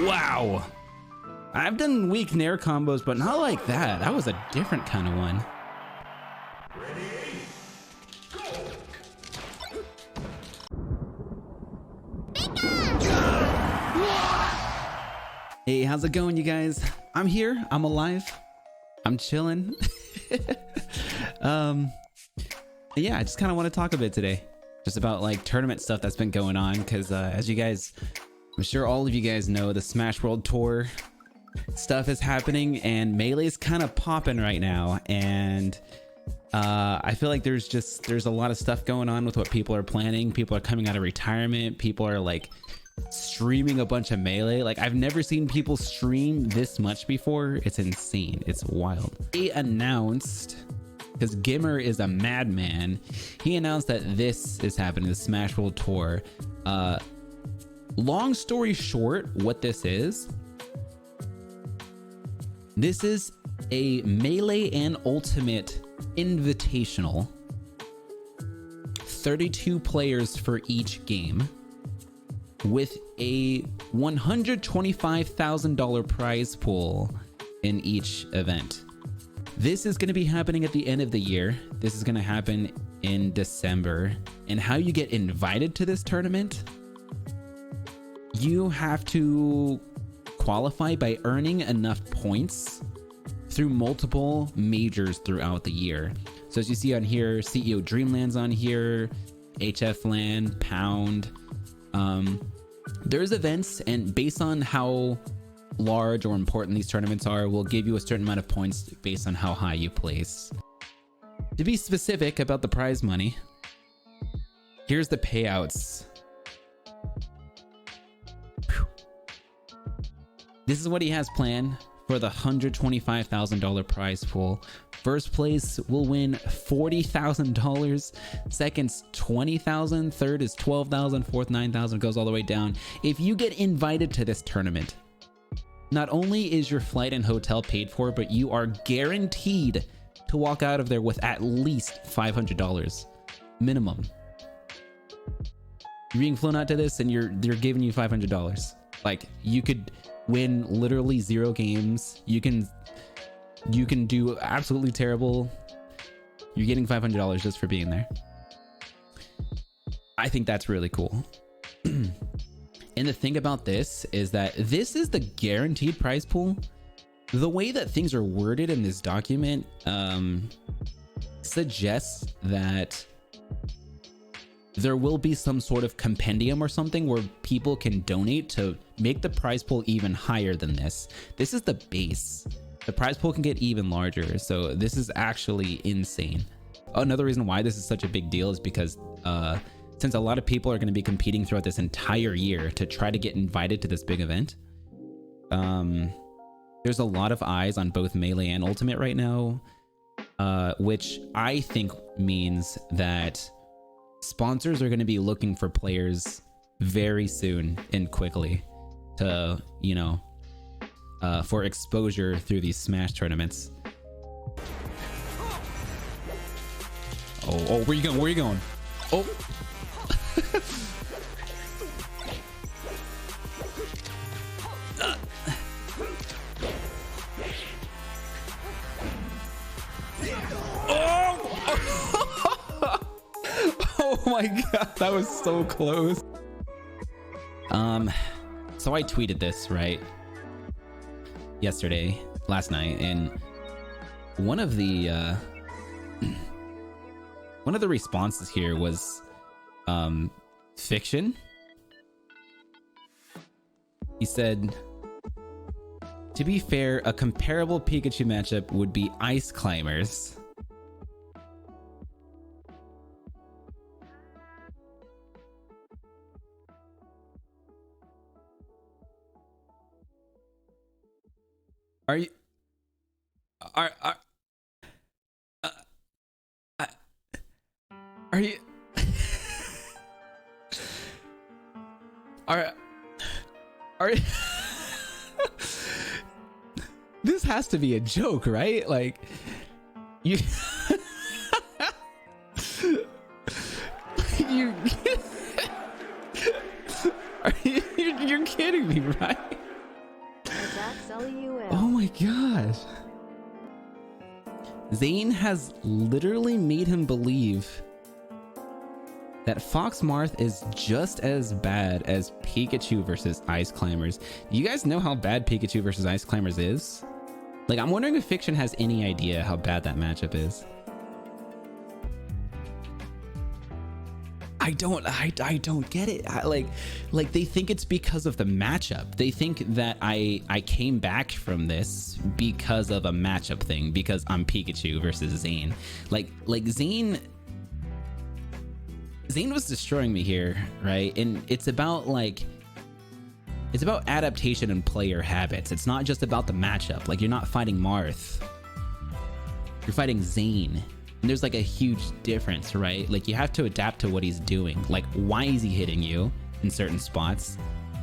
Wow. I've done weak Nair combos, but not like that. That was a different kind of one. Hey, how's it going, you guys? I'm here. I'm alive. I'm chilling. Yeah, I just kind of want to talk a bit today, just about like tournament stuff that's been going on, because as you guys, I'm sure all of you guys know, the Smash World Tour stuff is happening and Melee's kind of popping right now, and I feel like there's a lot of stuff going on with what people are planning. People are coming out of retirement. People are like streaming a bunch of Melee. Like, I've never seen people stream this much before. It's insane. It's wild. They announced, because Gimmer is a madman, he announced that this is happening, the Smash World Tour. Long story short, what this is a Melee and Ultimate Invitational. 32 players for each game, with a $125,000 prize pool in each event. This is going to be happening at the end of the year. This is going to happen in December. And how you get invited to this tournament, you have to qualify by earning enough points through multiple majors throughout the year. So as you see on here, CEO Dreamland's on here, HF Land, Pound. There's events, and based on how large or important these tournaments are, will give you a certain amount of points based on how high you place. To be specific about the prize money, here's the payouts. Whew. This is what he has planned for the $125,000 prize pool. First place will win $40,000. Second's $20,000. Third is $12,000. Fourth, $9,000. Goes all the way down. If you get invited to this tournament, not only is your flight and hotel paid for, but you are guaranteed to walk out of there with at least $500 minimum. You're being flown out to this, and they're giving you $500. Like, you could win literally 0 games. You can do absolutely terrible. You're getting $500 just for being there. I think that's really cool. And the thing about this is that this is the guaranteed prize pool. The way that things are worded in this document suggests that there will be some sort of compendium or something where people can donate to make the prize pool even higher than this. This is the base. The prize pool can get even larger, so this is actually insane. Another reason why this is such a big deal is because since a lot of people are going to be competing throughout this entire year to try to get invited to this big event, there's a lot of eyes on both Melee and Ultimate right now, which I think means that sponsors are going to be looking for players very soon and quickly to, you know, for exposure through these Smash tournaments. Oh, where you going? Where you going? Oh. Oh my god, that was so close. So I tweeted this, right? Last night, and one of the responses here was fiction. He said, to be fair, a comparable Pikachu matchup would be Ice Climbers. Are you are you are this has to be a joke, right? Like, you you're kidding me, right? Oh my gosh. Zain has literally made him believe that Fox Marth is just as bad as Pikachu versus Ice Climbers. Do you guys know how bad Pikachu versus Ice Climbers is? Like, I'm wondering if Fiction has any idea how bad that matchup is. I don't get it. Like they think it's because of the matchup. They think that I came back from this because of a matchup thing, because I'm Pikachu versus Zain. Like Zain was destroying me here, right? And it's about adaptation and player habits. It's not just about the matchup. Like, you're not fighting Marth, you're fighting Zain. And there's like a huge difference, right? Like, you have to adapt to what he's doing. Like, why is he hitting you in certain spots?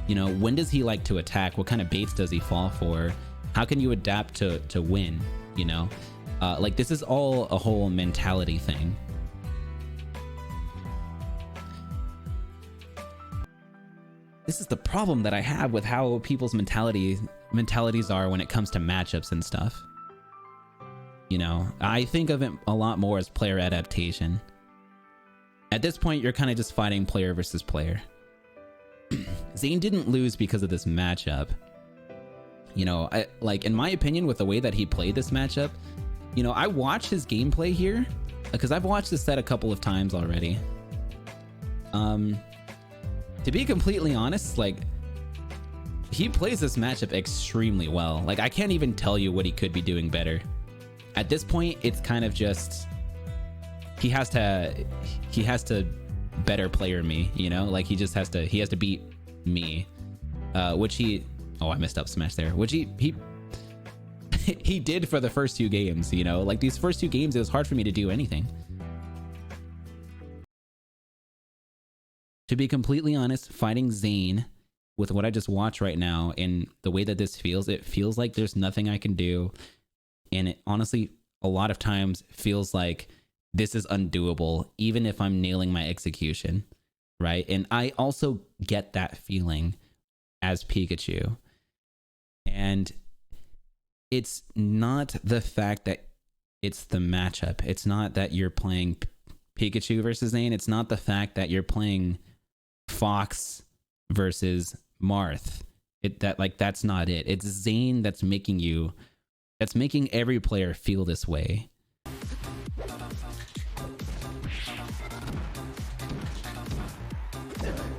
You know, when does he like to attack? What kind of baits does he fall for? How can you adapt to win? You know, like, this is all a whole mentality thing. This is the problem that I have with how people's mentalities are when it comes to matchups and stuff. You know, I think of it a lot more as player adaptation. At this point, you're kind of just fighting player versus player. Zain didn't lose because of this matchup. You know, like, in my opinion, with the way that he played this matchup, you know, I watched his gameplay here because I've watched this set a couple of times already. To be completely honest, like, he plays this matchup extremely well. Like, I can't even tell you what he could be doing better. At this point, it's kind of just he has to better player me, you know? Like, he has to beat me, which he, oh, I messed up smash there, which he he did for the first 2 games, you know? Like, these first 2 games, it was hard for me to do anything. To be completely honest, fighting Zain with what I just watched right now and the way that this feels, it feels like there's nothing I can do. And it honestly, a lot of times feels like this is undoable, even if I'm nailing my execution, right? And I also get that feeling as Pikachu. And it's not the fact that it's the matchup. It's not that you're playing Pikachu versus Zain. It's not the fact that you're playing Fox versus Marth. That's not it. It's Zain that's making every player feel this way.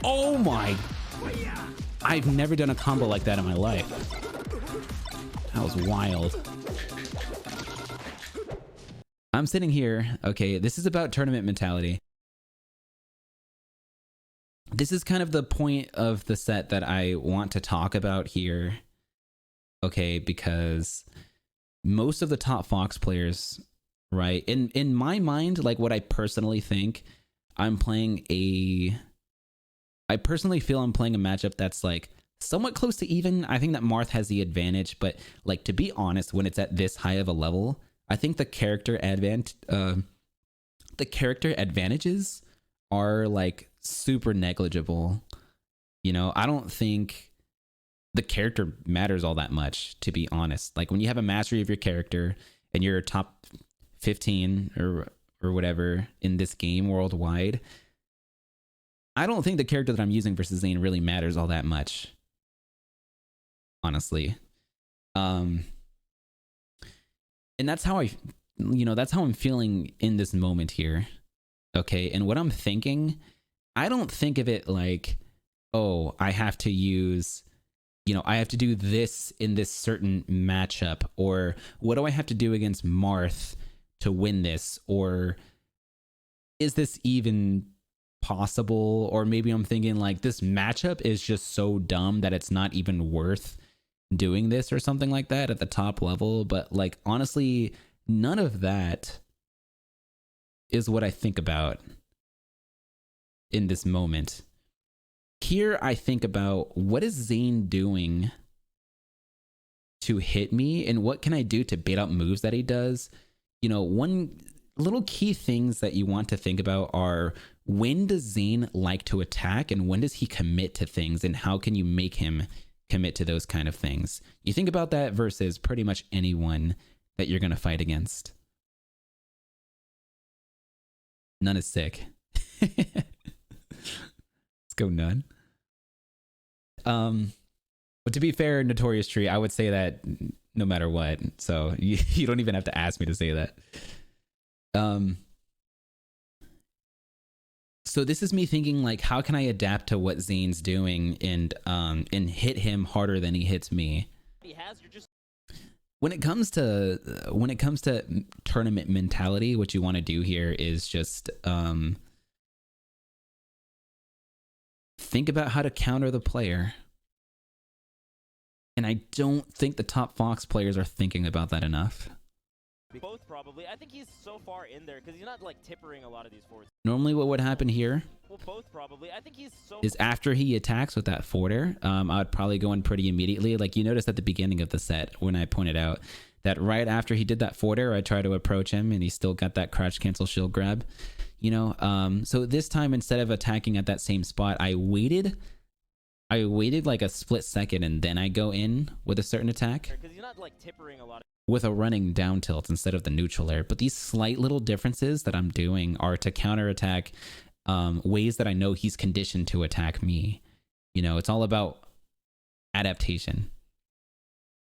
Oh my! I've never done a combo like that in my life. That was wild. I'm sitting here, okay, this is about tournament mentality. This is kind of the point of the set that I want to talk about here, okay, because most of the top Fox players, right, in my mind, like, what I personally think, I personally feel I'm playing a matchup that's like somewhat close to even. I think that Marth has the advantage, but like, to be honest, when it's at this high of a level, I think the character advantages are like super negligible. You know, I don't think the character matters all that much, to be honest. Like, when you have a mastery of your character and you're top 15 or whatever in this game worldwide, I don't think the character that I'm using versus Zain really matters all that much, honestly. And that's how that's how I'm feeling in this moment here. Okay. And what I'm thinking, I don't think of it like, oh, I have to use, I have to do this in this certain matchup, or what do I have to do against Marth to win this? Or is this even possible? Or maybe I'm thinking like, this matchup is just so dumb that it's not even worth doing this, or something like that at the top level. But like, honestly, none of that is what I think about in this moment. Here, I think about, what is Zain doing to hit me, and what can I do to bait out moves that he does? One little key things that you want to think about are, when does Zain like to attack, and when does he commit to things, and how can you make him commit to those kind of things. You think about that versus pretty much anyone that you're going to fight against. None is sick. Let's go None. But to be fair, Notorious Tree, I would say that no matter what. So you don't even have to ask me to say that. So this is me thinking like, how can I adapt to what Zain's doing and hit him harder than he hits me? When it comes to tournament mentality, what you want to do here is just think about how to counter the player. And I don't think the top Fox players are thinking about that enough. Both probably. I think he's so far in there because he's not like tippering a lot of these forwards. Normally what would happen here both probably. I think he's so is after he attacks with that forward air, I would probably go in pretty immediately. Like you noticed at the beginning of the set when I pointed out that right after he did that forward air, I tried to approach him and he still got that crouch cancel shield grab. You know, so this time instead of attacking at that same spot, I waited like a split second and then I go in with a certain attack. Because he's not like tippering a lot. With a running down tilt instead of the neutral air. But these slight little differences that I'm doing are to counterattack ways that I know he's conditioned to attack me. You know, it's all about adaptation.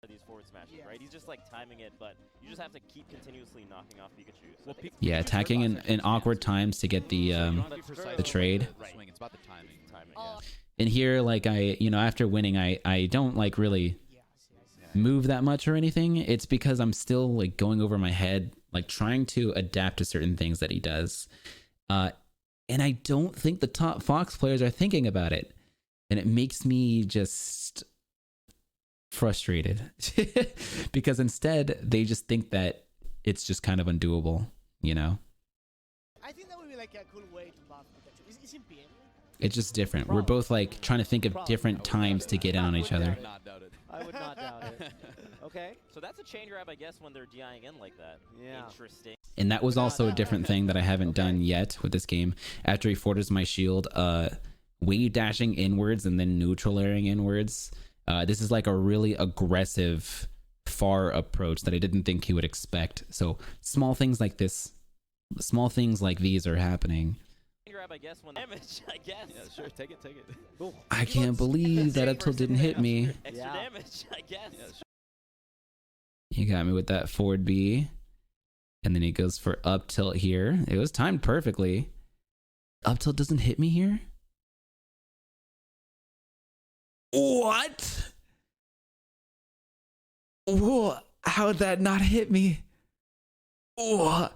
These forward smashes, right? He's just like timing it, but you just have to keep continuously knocking off Pikachu. So yeah, attacking in awkward times to get the trade. It's about the timing. And here, like after winning, I don't like really move that much or anything. It's because I'm still like going over my head, like trying to adapt to certain things that he does. And I don't think the top Fox players are thinking about it. And it makes me just frustrated because instead they just think that it's just kind of undoable, you know? I think that would be like a cool way to buff Pikachu. It's imperial. It's just different. We're both like trying to think of different times to get in on each other. I would not doubt it. Okay, so that's a chain grab, I guess, when they're DIing in like that. Yeah. Interesting. And that was also a different thing that I haven't done yet with this game. After he forwards my shield, wave dashing inwards and then neutral airing inwards. This is like a really aggressive, far approach that I didn't think he would expect. So small things like this, small things like these are happening. Grab, I guess, when damage, I guess. Yeah, sure, take it. Cool. I can't believe that up tilt didn't hit me. Extra damage, I guess. Yeah, sure. He got me with that forward B. And then he goes for up tilt here. It was timed perfectly. Up tilt doesn't hit me here? What? Whoa, how'd that not hit me? Oh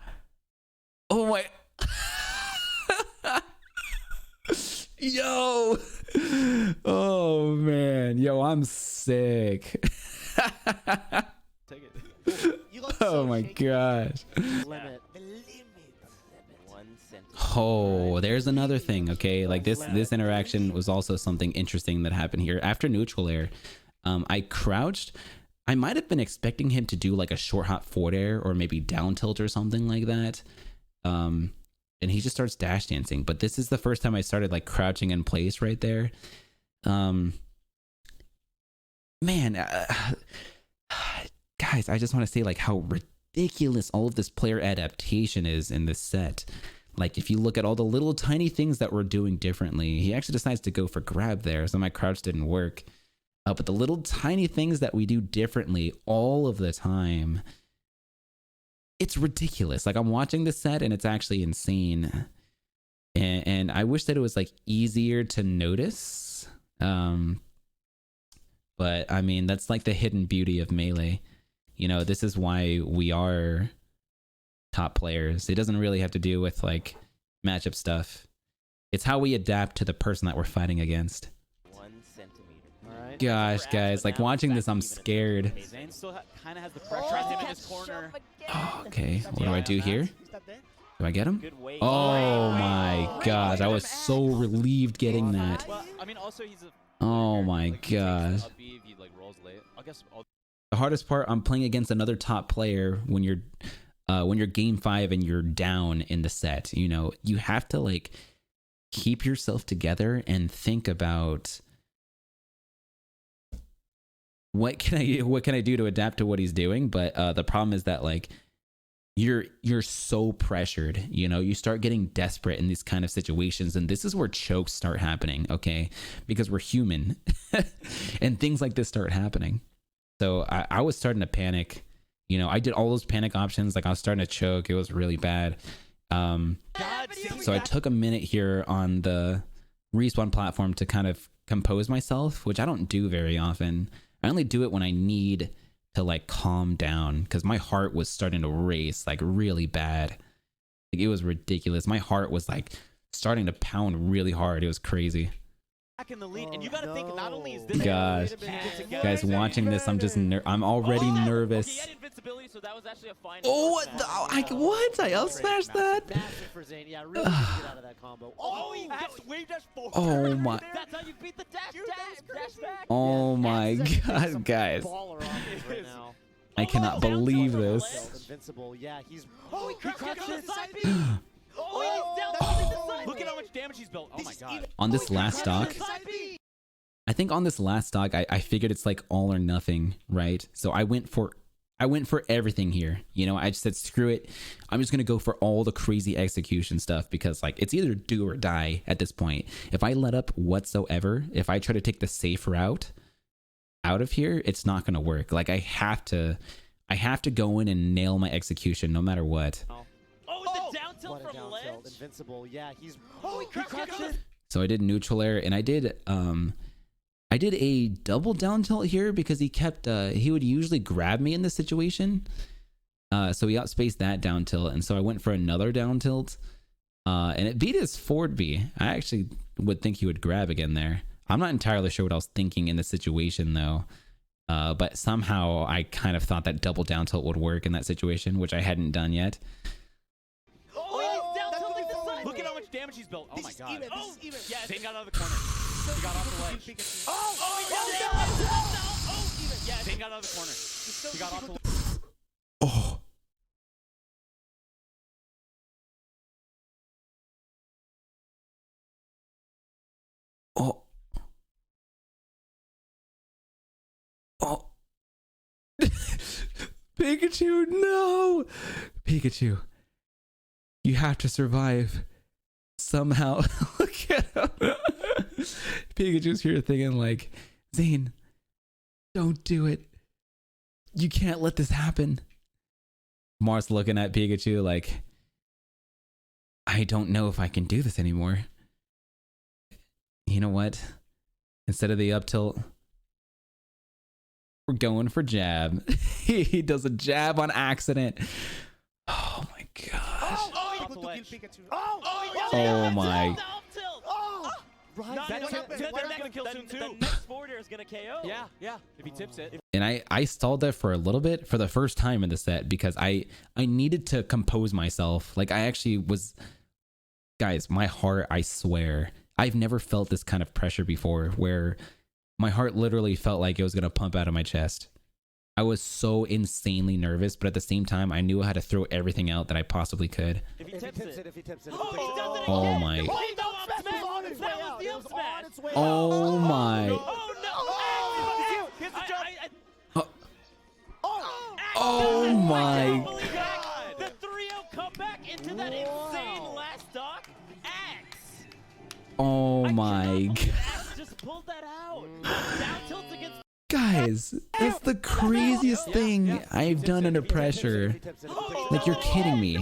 my... Yo, oh man, yo, I'm sick. Take it. Oh my gosh. Limit. Oh, there's another thing. Okay, like this interaction was also something interesting that happened here after neutral air. I crouched. I might have been expecting him to do like a short hop forward air or maybe down tilt or something like that. And he just starts dash dancing. But this is the first time I started like crouching in place right there. Man, guys, I just want to say like how ridiculous all of this player adaptation is in this set. Like if you look at all the little tiny things that we're doing differently, he actually decides to go for grab there. So my crouch didn't work. But the little tiny things that we do differently all of the time, it's ridiculous. Like I'm watching this set and it's actually insane. And I wish that it was like easier to notice. But I mean, that's like the hidden beauty of Melee. You know, this is why we are top players. It doesn't really have to do with like matchup stuff. It's how we adapt to the person that we're fighting against. 1 centimeter. All right. Gosh, guys, like watching this, I'm scared. Zain still kind of has the pressure on him in this corner. Oh, okay, what do I do here? Do I get him? Good weight. Oh my gosh, I was so relieved getting that. Well, I mean, also he's a Oh my gosh. The hardest part, I'm playing against another top player when you're game 5 and you're down in the set. You know, you have to like keep yourself together and think about what can I do to adapt to what he's doing? But the problem is that like you're so pressured, you know, you start getting desperate in these kind of situations, and this is where chokes start happening, okay? Because we're human and things like this start happening. So I was starting to panic, you know, I did all those panic options, like I was starting to choke. It was really bad. So I took a minute here on the Respawn platform to kind of compose myself, which I don't do very often. I only do it when I need to like calm down, because my heart was starting to race like really bad. Like it was ridiculous. My heart was like starting to pound really hard. It was crazy. Back in the lead, and you got to think not only is this gosh, guys, watching this, I'm just I'm already nervous. Okay, he had invincibility, so that was actually a fine. Oh, what? I up smashed that? For Zain. Yeah, really get out of that combo. Oh, he wave dash forward. Oh my. That's how you beat the dash back. Oh my god, guys. Right now. I cannot believe this. Invincible. Yeah, he's. Oh, he crushed it. Oh, he's down. Look at how much damage he's built. Oh my god. On this last stock, I think on this last stock, I figured it's like all or nothing, right? So I went for everything here. You know, I just said, screw it. I'm just going to go for all the crazy execution stuff, because like it's either do or die at this point. If I let up whatsoever, if I try to take the safe route out of here, it's not going to work. Like I have to go in and nail my execution no matter what. Oh, the down tilt from down ledge. tilt. Invincible. Yeah, he's. Oh, he crushed it. So I did neutral air, and I did a double down tilt here because he kept he would usually grab me in this situation. So he outspaced that down tilt, and so I went for another down tilt. And it beat his forward B. I actually would think he would grab again there. I'm not entirely sure what I was thinking in the situation though. But somehow I kind of thought that double down tilt would work in that situation, which I hadn't done yet. Oh, he's down tilting the side. Look at how much damage he's built. Oh my god. Yeah, Zain got out of the corner. He got off the ledge. Yeah, Zain got out of the corner. He got off the ledge. Oh. Oh. Oh. Pikachu, no! Pikachu, you have to survive somehow. Look at him. Pikachu's here thinking like, Zain, don't do it. You can't let this happen. Mars looking at Pikachu like, I don't know if I can do this anymore. You know what? Instead of the up tilt, we're going for jab. He does a jab on accident. Oh my gosh. Oh my. That's gonna kill soon too. The next forward air is gonna KO. Yeah. If he tips it. And I stalled there for a little bit for the first time in the set because I needed to compose myself. Like I actually was, guys, my heart, I swear, I've never felt this kind of pressure before where my heart literally felt like it was gonna pump out of my chest. I was so insanely nervous, but at the same time, I knew how to throw everything out that I possibly could. If he tips it. Oh my. Oh my. Oh my. The 3-0 comeback into that insane last stock. Axe. Oh my god. Axe just pulled that out. Down tilt against. Guys, that's the craziest thing I've done under pressure. Like, you're kidding me.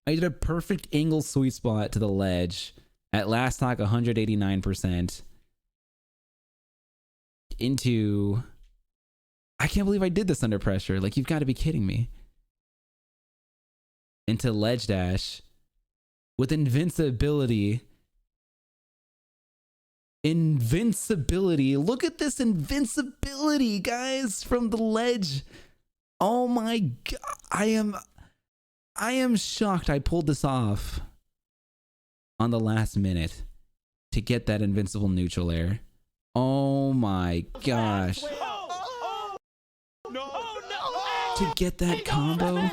I did a perfect angle sweet spot to the ledge at last knock 189% into... I can't believe I did this under pressure. Like, you've got to be kidding me. Into ledge dash with invincibility. Invincibility. Look at this invincibility, guys, from the ledge. Oh my god. I am shocked I pulled this off on the last minute to get that invincible neutral air. Oh my gosh. To get that combo.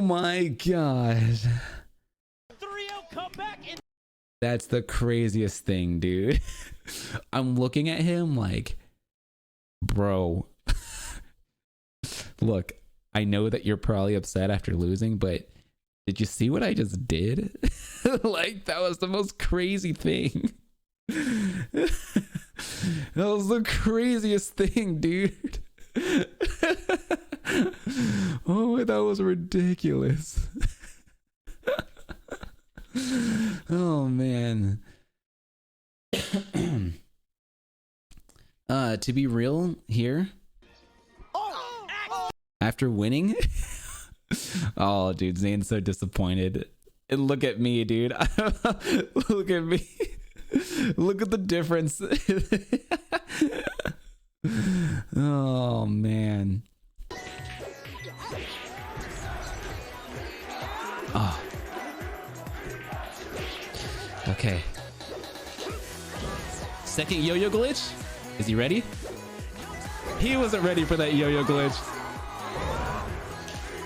my god. 3-0 comeback. And That's the craziest thing, dude. I'm looking at him like, bro. Look, I know that you're probably upset after losing, but did you see what I just did? Like, that was the most crazy thing. That was the craziest thing, dude. Oh, that was ridiculous. Oh man. To be real here, after winning, oh dude, Zane's so disappointed. And look at me, dude. Look at me. Look at the difference. Oh man. Oh. Okay. Second yo-yo glitch. Is he ready? He wasn't ready for that yo-yo glitch.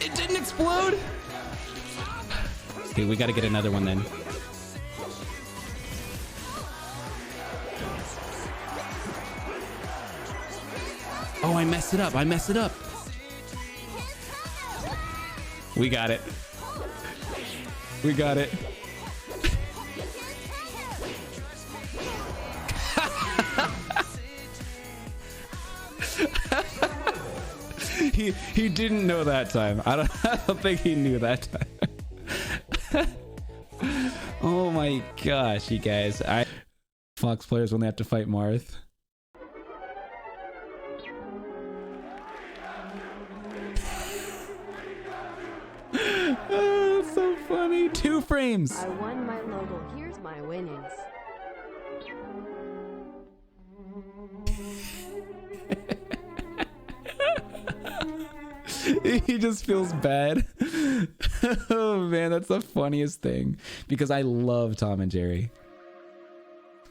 It didn't explode. Okay, we gotta get another one then. Oh, I messed it up. I messed it up. We got it. We got it. He didn't know that time. I don't think he knew that time. Oh my gosh, you guys. Fox players when they have to fight Marth. Oh, that's so funny. 2 frames. I won my logo. Here's my winnings. He just feels bad. Oh man, that's the funniest thing because I love Tom and Jerry.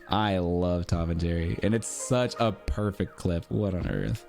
I love Tom and Jerry, and it's such a perfect clip. What on earth?